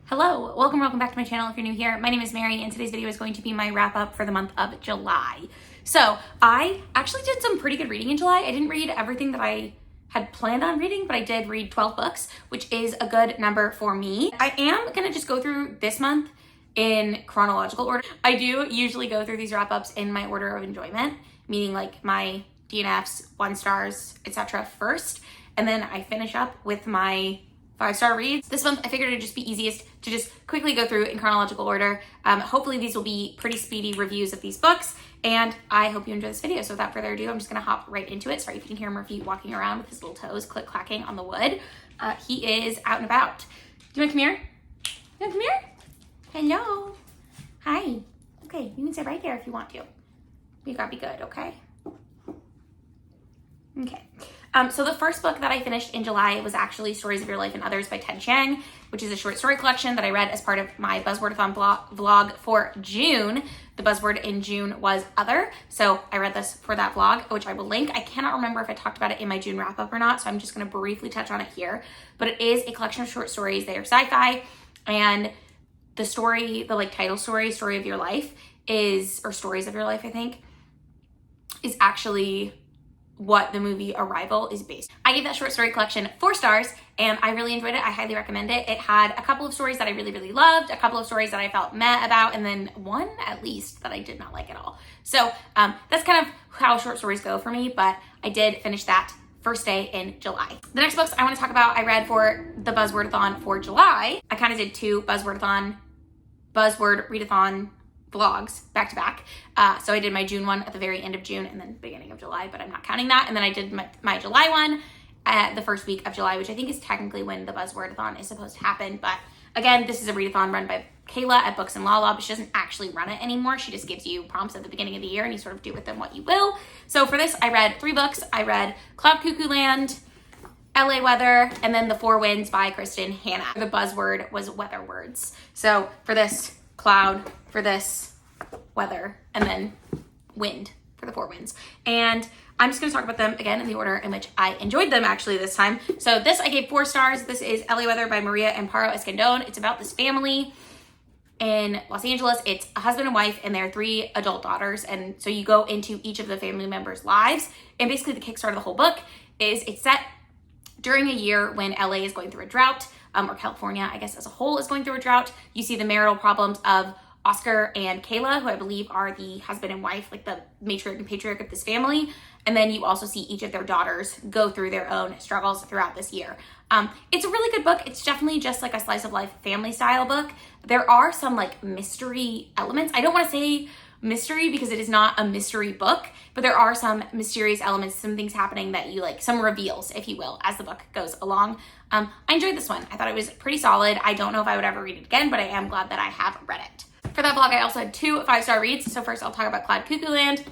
Hello, welcome back to my channel if you're new here. My name is Mary and today's video is going to be my wrap up for the month of July. So I actually did some pretty good reading in July. I didn't read everything that I had planned on reading, but I did read 12 books, which is a good number for me. I am gonna just go through this month in chronological order. I do usually go through these wrap ups in my order of enjoyment, meaning like my DNFs, 1 stars, etc. first, and then I finish up with my 5-star reads. This month I figured it'd just be easiest to just quickly go through in chronological order. Hopefully these will be pretty speedy reviews of these books, and I hope you enjoy this video. So without further ado, I'm just gonna hop right into it. Sorry if you can hear Murphy walking around with his little toes click-clacking on the wood. He is out and about. Do you wanna come here? You wanna come here? Hello. Hi. Okay, you can sit right there if you want to. You gotta be good, okay? Okay. So the first book that I finished in July was actually Stories of Your Life and Others by Ted Chiang, which is a short story collection that I read as part of my Buzzwordathon vlog for June. The buzzword in June was other. So I read this for that vlog, which I will link. I cannot remember if I talked about it in my June wrap up or not, so I'm just gonna briefly touch on it here. But it is a collection of short stories. They are sci-fi, and the story, the title story, Story of Your Life is, or Stories of Your Life, I think, is actually what the movie Arrival is based. I gave that short story collection 4 stars and I really enjoyed it. I highly recommend it. It had a couple of stories that I really loved, a couple of stories that I felt meh about, and then one at least that I did not like at all. So that's kind of how short stories go for me, but I did finish that first day in July. The next books I want to talk about I read for the Buzzwordathon for July. I kind of did 2 Buzzword readathon vlogs back to back. So I did my June one at the very end of June and then beginning of July, but I'm not counting that. And then I did my July one at the first week of July, which I think is technically when the Buzzwordathon is supposed to happen. But again, this is a readathon run by Kayla at Books and Lala, but she doesn't actually run it anymore. She just gives you prompts at the beginning of the year and you sort of do with them what you will. So for this, I read 3 books. I read Cloud Cuckoo Land, LA Weather, and then The 4 Winds by Kristen Hanna. The buzzword was weather words. So for this, cloud, for this, weather, and then wind for The 4 Winds. And I'm just going to talk about them again in the order in which I enjoyed them actually this time. So this I gave 4 stars. This is LA Weather by Maria Amparo Escandon. It's about this family in Los Angeles. It's a husband and wife and their 3 adult daughters. And so you go into each of the family members' lives. And basically the kickstart of the whole book is it's set during a year when LA is going through a drought, or California, I guess, as a whole is going through a drought. You see the marital problems of Oscar and Kayla, who I believe are the husband and wife, like the matriarch and patriarch of this family. And then you also see each of their daughters go through their own struggles throughout this year. It's a really good book. It's definitely just like a slice of life family style book. There are some mystery elements. I don't want to say mystery because it is not a mystery book, but there are some mysterious elements, some things happening that you some reveals, if you will, as the book goes along. I enjoyed this one. I thought it was pretty solid. I don't know if I would ever read it again, but I am glad that I have read it. For that vlog, I also had 2 5-star reads. So first I'll talk about Cloud Cuckoo Land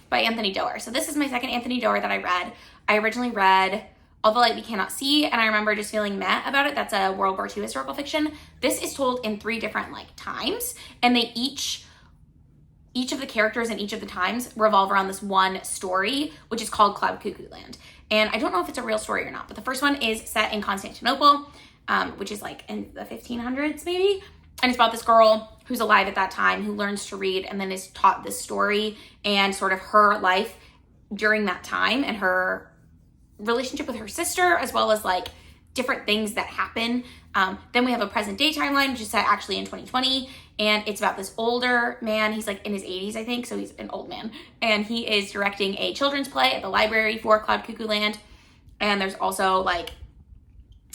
by Anthony Doerr. So this is my second Anthony Doerr that I read. I originally read All the Light We Cannot See, and I remember just feeling meh about it. That's a World War II historical fiction. This is told in 3 different times, and they each of the characters in each of the times revolve around this one story, which is called Cloud Cuckoo Land. And I don't know if it's a real story or not, but the first one is set in Constantinople, which is in the 1500s maybe. And it's about this girl who's alive at that time who learns to read and then is taught this story and sort of her life during that time and her relationship with her sister, as well as different things that happen. Then we have a present day timeline, which is set actually in 2020. And it's about this older man. He's in his 80s, I think. So he's an old man. And he is directing a children's play at the library for Cloud Cuckoo Land. And there's also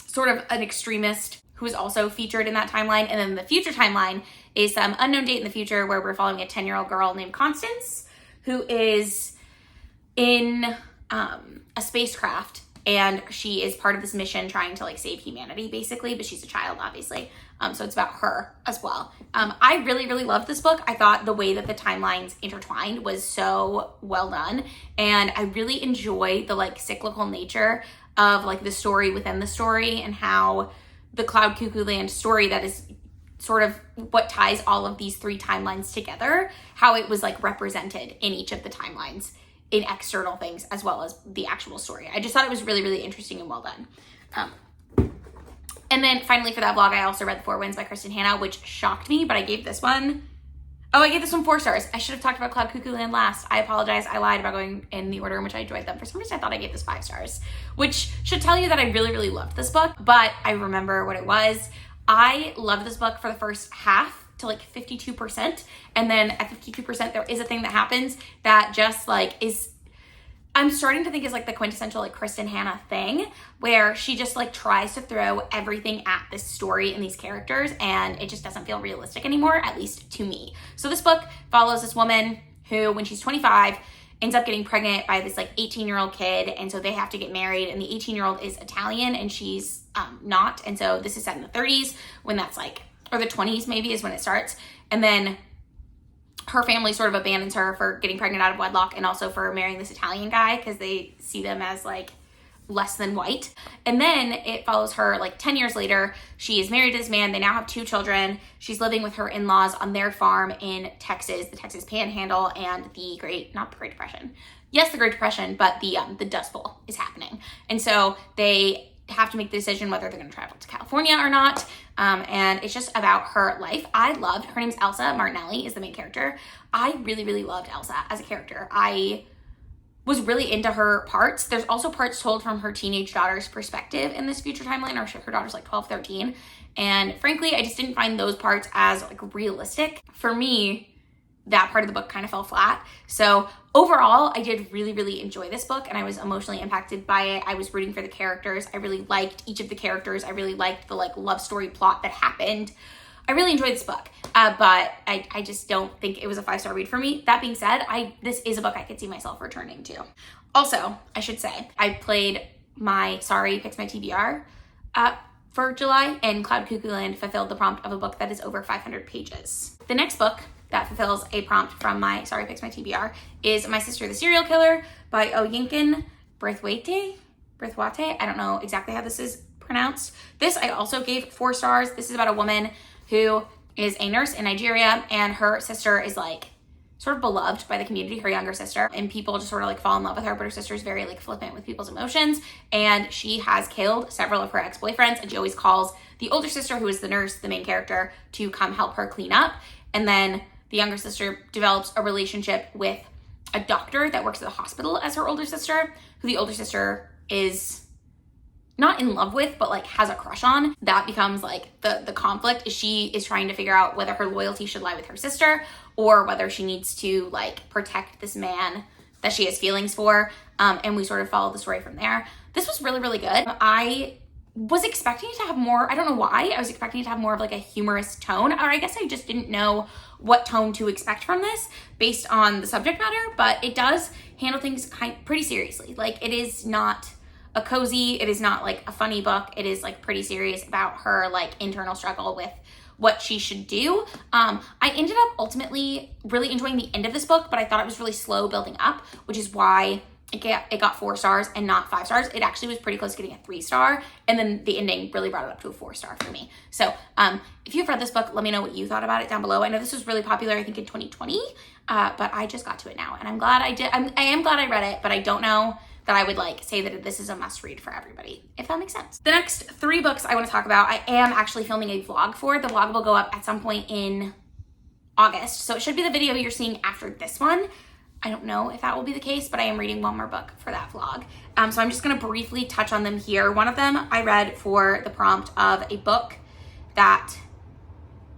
sort of an extremist who is also featured in that timeline. And then the future timeline is some unknown date in the future where we're following a 10-year-old girl named Constance who is in a spacecraft, and she is part of this mission trying to save humanity basically, but she's a child obviously. So it's about her as well. I really loved this book. I thought the way that the timelines intertwined was so well done, and I really enjoy the cyclical nature of the story within the story, and how the Cloud Cuckoo Land story that is sort of what ties all of these 3 timelines together, how it was represented in each of the timelines in external things as well as the actual story. I just thought it was really interesting and well done. And then finally for that vlog, I also read The Four Winds by Kristen Hanna, which shocked me, but I gave this one 4 stars. I should have talked about Cloud Cuckoo Land last. I apologize. I lied about going in the order in which I enjoyed them. For some reason, I thought I gave this 5 stars, which should tell you that I really, really loved this book, but I remember what it was. I loved this book for the first half to like 52%. And then at 52%, there is a thing that happens that just like I'm starting to think is like the quintessential like Kristen Hanna thing, where she just like tries to throw everything at this story and these characters, and it just doesn't feel realistic anymore, at least to me. So this book follows this woman who, when she's 25, ends up getting pregnant by this like 18-year-old kid, and so they have to get married, and the 18-year-old is Italian and she's not, and so this is set in the 30s when that's like, or the 20s maybe is when it starts, and then her family sort of abandons her for getting pregnant out of wedlock and also for marrying this Italian guy because they see them as like less than white. And then it follows her like 10 years later. She is married to this man. They now have 2 children. She's living with her in-laws on their farm in Texas, the Texas Panhandle, and the not the Great Depression. Yes, the Great Depression, but the Dust Bowl is happening. And so they have to make the decision whether they're going to travel to California or not. And it's just about her life. Her name's Elsa Martinelli is the main character. I really, really loved Elsa as a character. I was really into her parts. There's also parts told from her teenage daughter's perspective in this future timeline, or her daughter's like 12, 13. And frankly, I just didn't find those parts as like realistic. For me, that part of the book kind of fell flat. So overall, I did really, really enjoy this book, and I was emotionally impacted by it. I was rooting for the characters. I really liked each of the characters. I really liked the like love story plot that happened. I really enjoyed this book, but I just don't think it was a 5-star read for me. That being said, this is a book I could see myself returning to. Also, I should say, I played my Sorry Picks My TBR for July, and Cloud Cuckoo Land fulfilled the prompt of a book that is over 500 pages. The next book that fulfills a prompt from my Sorry Picks My TBR is My Sister the Serial Killer by Oyinkan Braithwaite. I don't know exactly how this is pronounced. This I also gave 4 stars. This is about a woman who is a nurse in Nigeria, and her sister is like sort of beloved by the community, her younger sister, and people just sort of like fall in love with her, but her sister is very like flippant with people's emotions, and she has killed several of her ex-boyfriends, and she always calls the older sister, who is the nurse, the main character, to come help her clean up. And then the younger sister develops a relationship with a doctor that works at the hospital as her older sister, who the older sister is not in love with, but like has a crush on. That becomes like the conflict. She is trying to figure out whether her loyalty should lie with her sister or whether she needs to like protect this man that she has feelings for. And we sort of follow the story from there. This was really, really good. I was expecting it to have more, I don't know why, I was expecting it to have more of like a humorous tone, or I guess I just didn't know what tone to expect from this based on the subject matter, but it does handle things pretty seriously. Like, it is not a cozy, it is not like a funny book, it is like pretty serious about her like internal struggle with what she should do. I ended up ultimately really enjoying the end of this book, but I thought it was really slow building up, which is why it got 4 stars and not 5 stars. It actually was pretty close to getting a 3-star, and then the ending really brought it up to a 4-star for me. So if you've read this book, let me know what you thought about it down below. I know this was really popular, I think in 2020, but I just got to it now, and I'm glad I did. I am glad I read it, but I don't know that I would like say that this is a must read for everybody, if that makes sense. The next 3 books I want to talk about, I am actually filming a vlog for. The vlog will go up at some point in August, so it should be the video you're seeing after this one. I don't know if that will be the case, but I am reading one more book for that vlog. So I'm just gonna briefly touch on them here. One of them I read for the prompt of a book that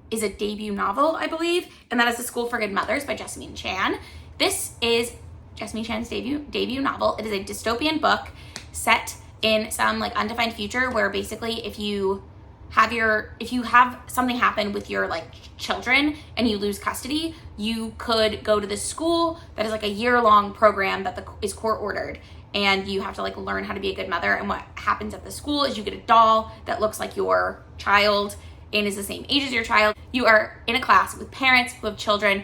is a debut novel, I believe, and that is The School for Good Mothers by Jessamine Chan. This is Jessamine Chan's debut novel. It is a dystopian book set in some like undefined future where basically if you have something happen with your like children and you lose custody, you could go to this school that is like a year-long program that is court ordered, and you have to like learn how to be a good mother. And what happens at the school is you get a doll that looks like your child and is the same age as your child. You are in a class with parents who have children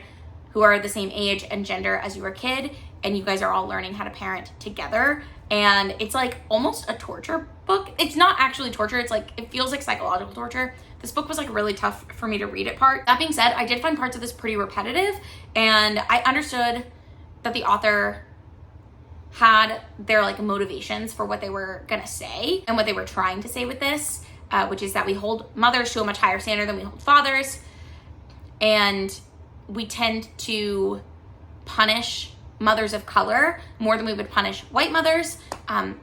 who are the same age and gender as your kid, and you guys are all learning how to parent together. And it's like almost a torture book. It's not actually torture, it's like, it feels like psychological torture. This book was like really tough for me to read at part. That being said, I did find parts of this pretty repetitive, and I understood that the author had their like motivations for what they were gonna say and what they were trying to say with this. which is that we hold mothers to a much higher standard than we hold fathers. And we tend to punish mothers of color more than we would punish white mothers.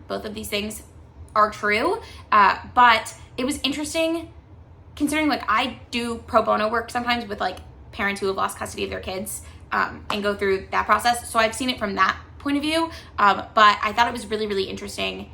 Both of these things are true. But it was interesting considering like I do pro bono work sometimes with like parents who have lost custody of their kids and go through that process. So I've seen it from that point of view. But I thought it was really, really interesting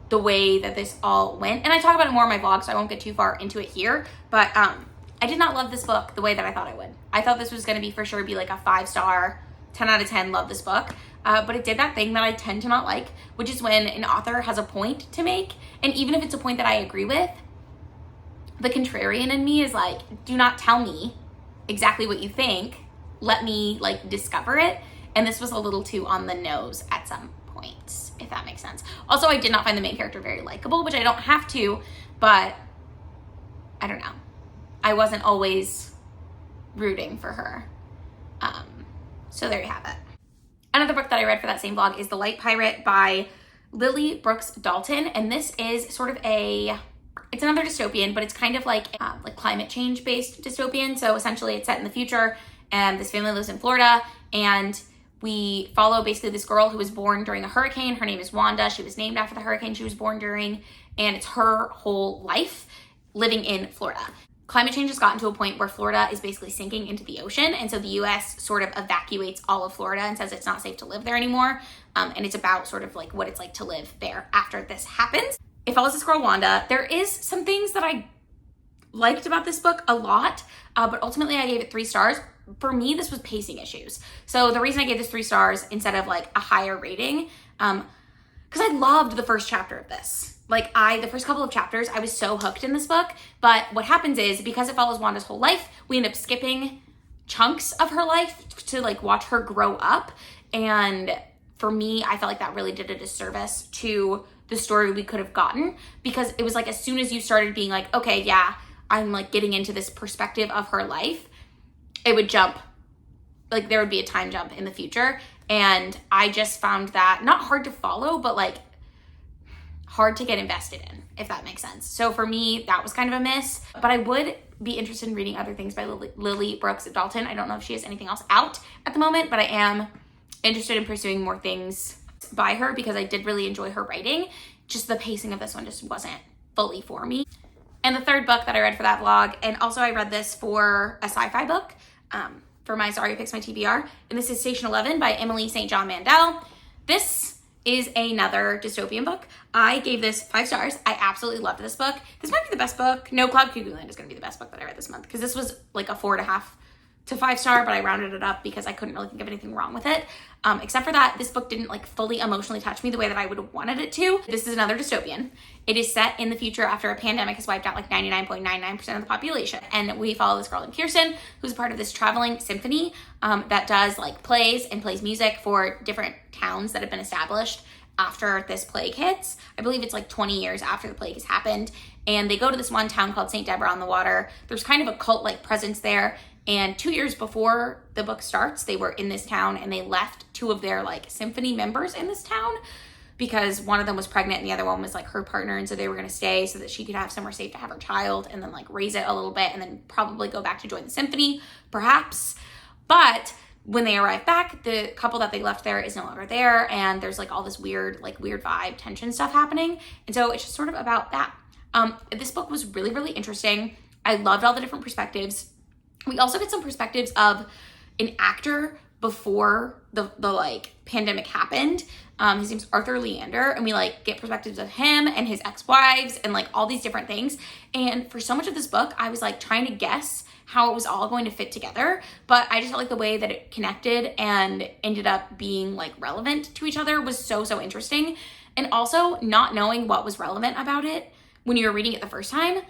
the way that this all went. And I talk about it more in my vlog, so I won't get too far into it here. But I did not love this book the way that I thought I would. I thought this was going to be for sure be like a 5-star, 10 out of 10, love this book. But it did that thing that I tend to not like, which is when an author has a point to make. And even if it's a point that I agree with, the contrarian in me is like, do not tell me exactly what you think. Let me like discover it. And this was a little too on the nose at some points, if that makes sense. Also, I did not find the main character very likable, which I don't have to, but I don't know. I wasn't always rooting for her. So there you have it. Another book that I read for that same vlog is The Light Pirate by Lily Brooks Dalton. And this is sort of it's another dystopian, but it's kind of like climate change based dystopian. So essentially it's set in the future and this family lives in Florida, and we follow basically this girl who was born during a hurricane. Her name is Wanda. She was named after the hurricane she was born during, and it's her whole life living in Florida. Climate change has gotten to a point where Florida is basically sinking into the ocean, and so the US sort of evacuates all of Florida and says it's not safe to live there anymore, and it's about sort of like what it's like to live there after this happens. It follows this girl, Wanda. There is some things that I liked about this book a lot, but ultimately I gave it 3 stars. For me, this was pacing issues. So the reason I gave this 3 stars instead of like a higher rating, because I loved the first chapter of this. Like the first couple of chapters, I was so hooked in this book. But what happens is, because it follows Wanda's whole life, we end up skipping chunks of her life to like watch her grow up. And for me, I felt like that really did a disservice to the story we could have gotten, because it was like as soon as you started being like, okay, yeah, I'm like getting into this perspective of her life, it would jump, like there would be a time jump in the future. And I just found that not hard to follow, but like hard to get invested in, if that makes sense. So for me, that was kind of a miss, but I would be interested in reading other things by Lily Brooks Dalton. I don't know if she has anything else out at the moment, but I am interested in pursuing more things by her because I did really enjoy her writing. Just the pacing of this one just wasn't fully for me. And the third book that I read for that vlog, and also I read this for a sci-fi book, for my Sorry Picks My TBR, and this is Station 11 by Emily St. John Mandel. This is another dystopian book. I gave this 5 stars. I absolutely loved this book. This might be the best book. No, Cloud Cuckoo Land is going to be the best book that I read this month, because this was like a 4.5 to 5 star, but I rounded it up because I couldn't really think of anything wrong with it. Except for that, this book didn't like fully emotionally touch me the way that I would have wanted it to. This is another dystopian. It is set in the future after a pandemic has wiped out like 99.99% of the population. And we follow this girl named Kirsten, who's part of this traveling symphony that does like plays and plays music for different towns that have been established after this plague hits. I believe it's like 20 years after the plague has happened. And they go to this one town called St. Deborah on the Water. There's kind of a cult-like presence there. And 2 years before the book starts, they were in this town and they left 2 of their like symphony members in this town because one of them was pregnant and the other one was like her partner. And so they were going to stay so that she could have somewhere safe to have her child and then like raise it a little bit and then probably go back to join the symphony, perhaps. But when they arrive back, the couple that they left there is no longer there. And there's like all this weird vibe, tension stuff happening. And so it's just sort of about that. This book was really, really interesting. I loved all the different perspectives. We also get some perspectives of an actor before the like pandemic happened. His name's Arthur Leander, and we like get perspectives of him and his ex-wives and like all these different things. And for so much of this book, I was like trying to guess how it was all going to fit together, but I just felt like the way that it connected and ended up being like relevant to each other was so, so interesting. And also not knowing what was relevant about it when you were reading it the first time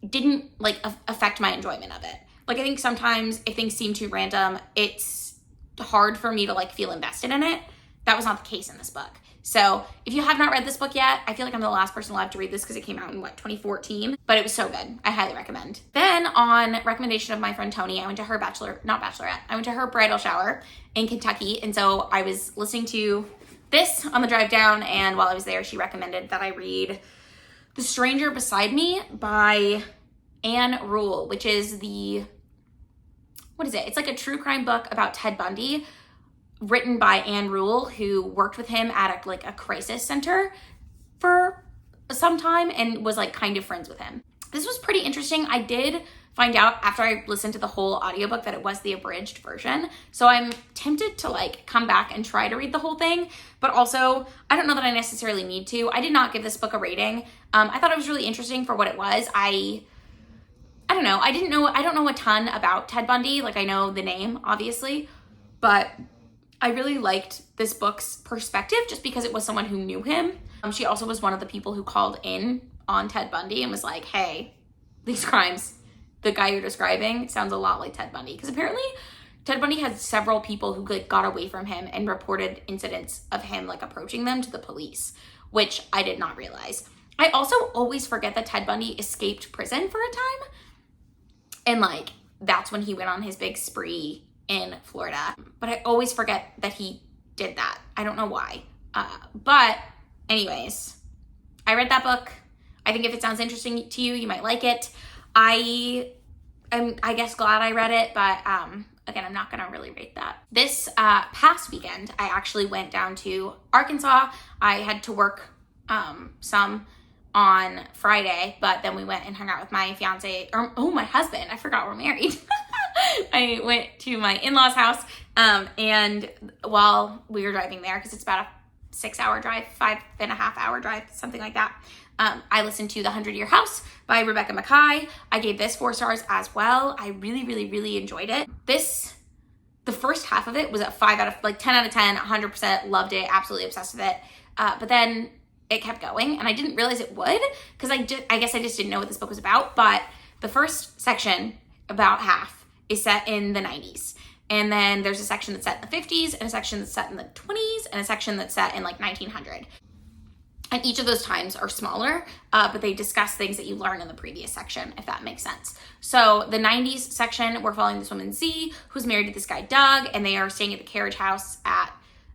didn't like affect my enjoyment of it. Like I think sometimes if things seem too random, it's hard for me to like feel invested in it. That was not the case in this book. So if you have not read this book yet, I feel like I'm the last person allowed to read this because it came out in 2014, but it was so good. I highly recommend. Then on recommendation of my friend Tony, I went to her I went to her bridal shower in Kentucky. And so I was listening to this on the drive down. And while I was there, she recommended that I read The Stranger Beside Me by Anne Rule, which is what is it? It's like a true crime book about Ted Bundy, written by Anne Rule, who worked with him at a crisis center for some time and was like kind of friends with him. This was pretty interesting. I did find out after I listened to the whole audiobook that it was the abridged version. So I'm tempted to like come back and try to read the whole thing, but also I don't know that I necessarily need to. I did not give this book a rating. I thought it was really interesting for what it was. I don't know. I don't know a ton about Ted Bundy. Like, I know the name, obviously, but I really liked this book's perspective just because it was someone who knew him. She also was one of the people who called in on Ted Bundy and was like, hey, these crimes, the guy you're describing sounds a lot like Ted Bundy. Because apparently Ted Bundy had several people who like got away from him and reported incidents of him like approaching them to the police, which I did not realize. I also always forget that Ted Bundy escaped prison for a time. And like, that's when he went on his big spree in Florida. But I always forget that he did that. I don't know why. But anyways, I read that book. I think if it sounds interesting to you, you might like it. I guess glad I read it, but again, I'm not gonna really rate that. This past weekend, I actually went down to Arkansas. I had to work some on Friday, but then we went and hung out with my my husband. I forgot we're married. I went to my in-laws' house, and while we were driving there, because it's about a 6-hour drive, 5.5-hour drive, something like that, I listened to The 100-Year House by Rebecca Makkai. I gave this 4 stars as well. I really, really, really enjoyed it. The first half of it was at 10 out of 10, 100%, loved it, absolutely obsessed with it. But then it kept going, and I didn't realize it would, because I guess I just didn't know what this book was about. But the first section, about half, is set in the 90s. And then there's a section that's set in the 50s, and a section that's set in the 20s, and a section that's set in like 1900. And each of those times are smaller, but they discuss things that you learn in the previous section, if that makes sense. So the 90s section, we're following this woman, Z, who's married to this guy, Doug, and they are staying at the carriage house at,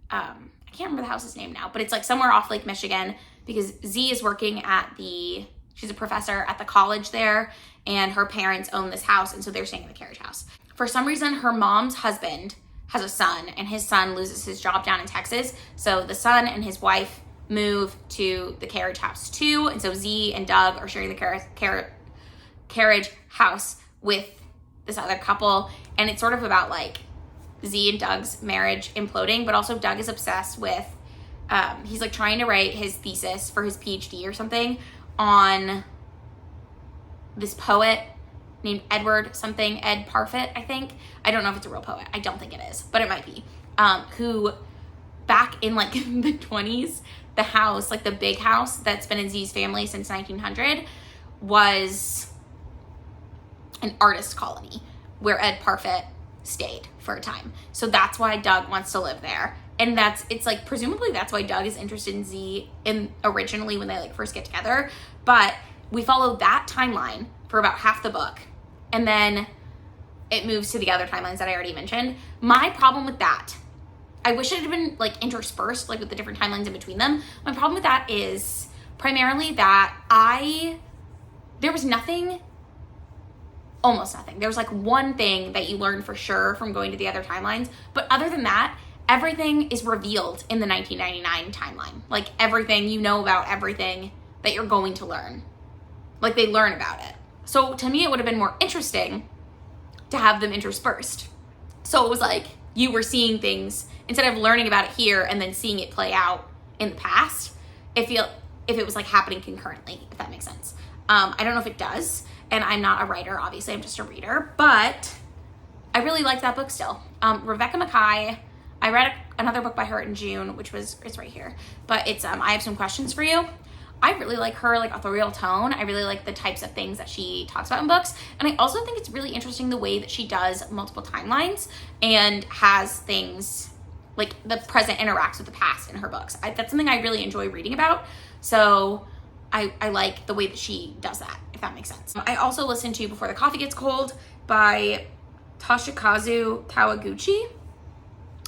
I can't remember the house's name now, but it's like somewhere off Lake Michigan, because Z is working she's a professor at the college there, and her parents own this house, and so they're staying at the carriage house. For some reason, her mom's husband has a son, and his son loses his job down in Texas, so the son and his wife move to the carriage house too, and so Z and Doug are sharing the carriage house with this other couple, and it's sort of about like Z and Doug's marriage imploding, but also Doug is obsessed with, he's like trying to write his thesis for his PhD or something on this poet named Ed Parfit, I think. I don't know if it's a real poet. I don't think it is, but it might be. Who back in like the 20s, the house, like the big house that's been in Z's family since 1900, was an artist colony where Ed Parfit stayed for a time. So that's why Doug wants to live there. And it's like, presumably that's why Doug is interested in Z originally when they like first get together. But we follow that timeline for about half the book, and then it moves to the other timelines that I already mentioned. My problem with that, I wish it had been like interspersed, like with the different timelines in between them. My problem with that is primarily that there was nothing, almost nothing. There was like one thing that you learned for sure from going to the other timelines, but other than that, everything is revealed in the 1999 timeline. Like everything, you know about everything that you're going to learn. Like they learn about it. So to me, it would have been more interesting to have them interspersed. So it was like you were seeing things instead of learning about it here and then seeing it play out in the past. If it was like happening concurrently, if that makes sense. I don't know if it does, and I'm not a writer, obviously, I'm just a reader, but I really liked that book still. Rebecca Makkai, I read another book by her in June, it's right here, but it's I Have Some Questions for You. I really like her like authorial tone. I really like the types of things that she talks about in books. And I also think it's really interesting the way that she does multiple timelines and has things like the present interacts with the past in her books. That's something I really enjoy reading about. So I like the way that she does that, if that makes sense. I also listened to Before the Coffee Gets Cold by Toshikazu Kawaguchi,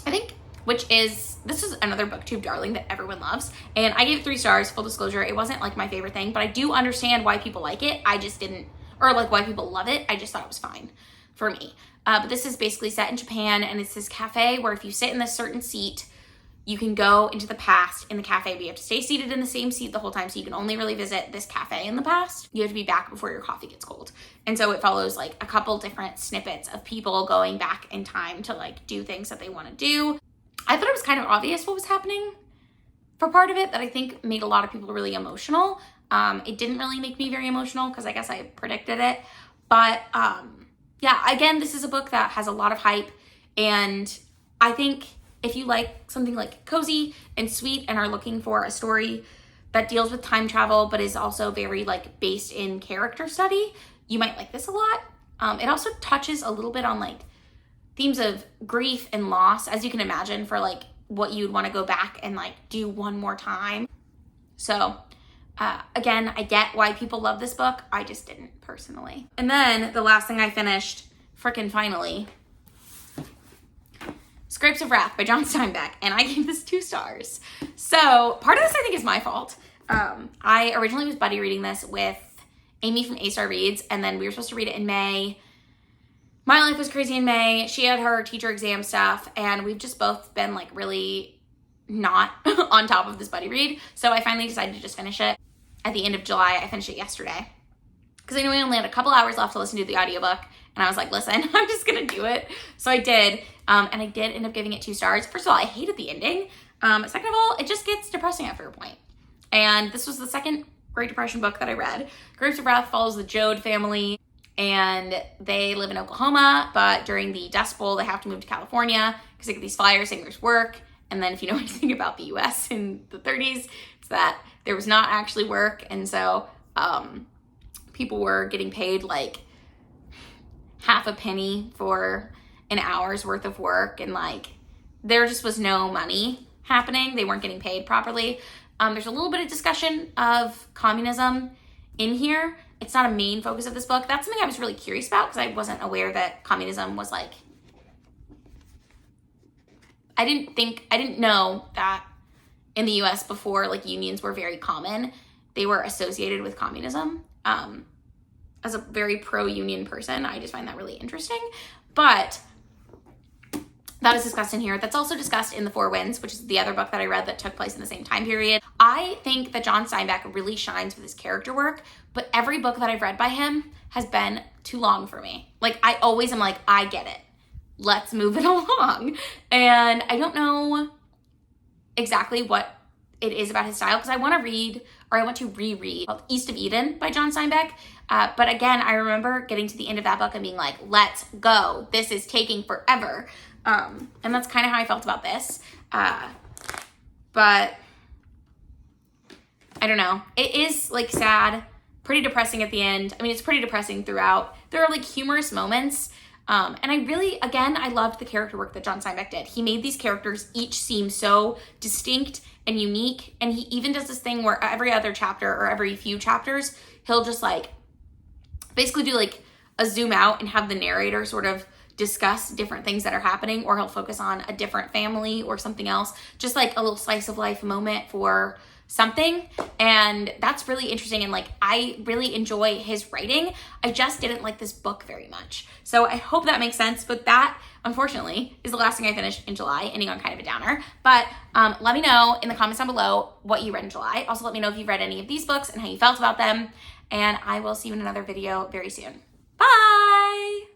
I think. which is, this is another booktube darling that everyone loves. And I gave it 3 stars, full disclosure. It wasn't like my favorite thing, but I do understand why people like it. I just didn't, or like why people love it. I just thought it was fine for me. But this is basically set in Japan, and it's this cafe where if you sit in this certain seat, you can go into the past in the cafe, but you have to stay seated in the same seat the whole time, so you can only really visit this cafe in the past. You have to be back before your coffee gets cold. And so it follows like a couple different snippets of people going back in time to like do things that they want to do. I thought it was kind of obvious what was happening for part of it that I think made a lot of people really emotional. It didn't really make me very emotional because I guess I predicted it. But yeah, again, this is a book that has a lot of hype, and I think if you like something like cozy and sweet and are looking for a story that deals with time travel but is also very like based in character study, you might like this a lot. It also touches a little bit on like themes of grief and loss, as you can imagine, for like what you'd want to go back and like do one more time. So again, I get why people love this book. I just didn't personally. And then the last thing I finished, frickin' finally, Grapes of Wrath by John Steinbeck, and I gave this 2 stars. So part of this I think is my fault. I originally was buddy reading this with Amy from A-Star Reads, and then we were supposed to read it in May. My life was crazy in May. She had her teacher exam stuff, and we've just both been like really not on top of this buddy read. So I finally decided to just finish it at the end of July. I finished it yesterday because I knew we only had a couple hours left to listen to the audiobook. And I was like, listen, I'm just going to do it. So I did. And I did end up giving it 2 stars. First of all, I hated the ending. Second of all, it just gets depressing after a point. And this was the second Great Depression book that I read. Grapes of Wrath follows the Joad family, and they live in Oklahoma. But during the Dust Bowl, they have to move to California because they get these flyers saying there's work. And then if you know anything about the US in the 30s, it's that there was not actually work. And so people were getting paid like half a penny for an hour's worth of work, and like there just was no money happening. They weren't getting paid properly. There's a little bit of discussion of communism in here. It's not a main focus of this book. That's something I was really curious about because I wasn't aware that communism was like, I didn't know that in the US before like unions were very common, they were associated with communism. As a very pro-union person, I just find that really interesting. But that is discussed in here. That's also discussed in The Four Winds, which is the other book that I read that took place in the same time period. I think that John Steinbeck really shines with his character work, but every book that I've read by him has been too long for me. Like, I always am like, I get it. Let's move it along. And I don't know exactly what it is about his style, because I want to read, or I want to reread East of Eden by John Steinbeck. But again, I remember getting to the end of that book and being like, let's go. This is taking forever. And that's kind of how I felt about this. But I don't know. It is like sad, pretty depressing at the end. I mean, it's pretty depressing throughout. There are like humorous moments. And I really, again, I loved the character work that John Steinbeck did. He made these characters each seem so distinct and unique. And he even does this thing where every other chapter or every few chapters, he'll just like basically do like a zoom out and have the narrator sort of discuss different things that are happening, or he'll focus on a different family or something else, just like a little slice of life moment for something. And that's really interesting, and like I really enjoy his writing. I just didn't like this book very much, so I hope that makes sense. But that, unfortunately, is the last thing I finished in July, ending on kind of a downer. But let me know in the comments down below what you read in July. Also, let me know if you've read any of these books and how you felt about them, and I will see you in another video very soon. Bye!